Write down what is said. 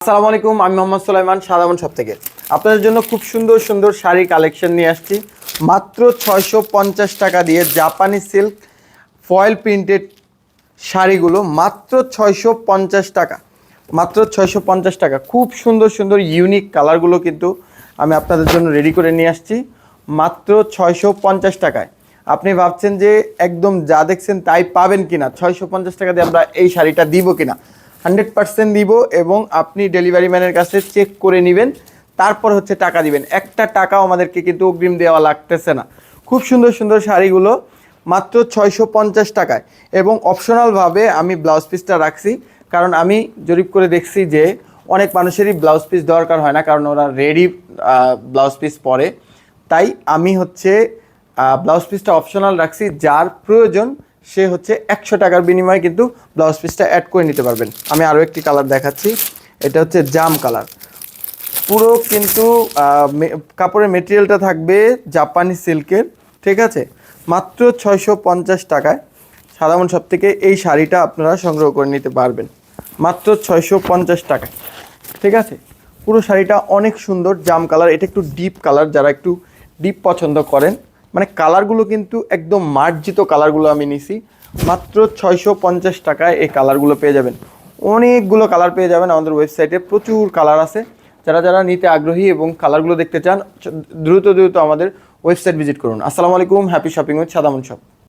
আসসালামু আলাইকুম, আমি মোহাম্মদ সুলাইমান সাদামন শপ থেকে আপনাদের জন্য খুব সুন্দর সুন্দর শাড়ি কালেকশন নিয়ে আসছি। মাত্র 650 টাকা দিয়ে জাপানি সিল্ক ফয়েল প্রিন্টেড শাড়িগুলো মাত্র 650 টাকা, মাত্র 650 টাকা। খুব সুন্দর সুন্দর ইউনিক কালারগুলো কিন্তু আমি আপনাদের জন্য রেডি করে নিয়ে আসছি মাত্র 650 টাকায়। আপনি ভাবছেন যে একদম যা দেখছেন তাই পাবেন কিনা, 650 টাকা দিয়ে আমরা এই শাড়িটা দিব কিনা? 100% দিব, এবং আপনি ডেলিভারি ম্যানের কাছে চেক করে নেবেন, তারপর হচ্ছে টাকা দিবেন। একটা টাকাও আমাদেরকে কিন্তু অগ্রিম দেওয়া লাগতেছে না। খুব সুন্দর সুন্দর শাড়িগুলো মাত্র 650 টাকায়, এবং অপশনালভাবে আমি ব্লাউজ পিসটা রাখছি, কারণ আমি জরিপ করে দেখছি যে অনেক মানুষেরই ব্লাউজ পিস দরকার হয় না, কারণ ওরা রেডি ব্লাউজ পিস পরে। তাই আমি হচ্ছে ব্লাউজ পিসটা অপশনাল রাখছি, যার প্রয়োজন সে হচ্ছে 100 টাকার বিনিময়ে কিন্তু ব্লাউজ পিসটা অ্যাড করে নিতে পারবেন। আমি আরও একটি কালার দেখাচ্ছি, এটা হচ্ছে জাম কালার। পুরো কিন্তু কাপড়ের মেটেরিয়ালটা থাকবে জাপানি সিল্কের, ঠিক আছে? মাত্র 650 টাকায় সাদামন শপ থেকে এই শাড়িটা আপনারা সংগ্রহ করে নিতে পারবেন মাত্র 650 টাকায়, ঠিক আছে? পুরো শাড়িটা অনেক সুন্দর জাম কালার, এটা একটু ডিপ কালার, যারা একটু ডিপ পছন্দ করেন, মানে কালারগুলো কিন্তু একদম মার্জিত কালারগুলো আমি নিছি। মাত্র 650 টাকায় এই কালারগুলো পেয়ে যাবেন। অনেকগুলো কালার পেয়ে যাবেন, আমাদের ওয়েবসাইটে প্রচুর কালার আছে। যারা যারা নিতে আগ্রহী এবং কালারগুলো দেখতে চান, দ্রুত দ্রুত আমাদের ওয়েবসাইট ভিজিট করুন। আসসালামু আলাইকুম, হ্যাপি শপিং উইথ সাদামন শপ।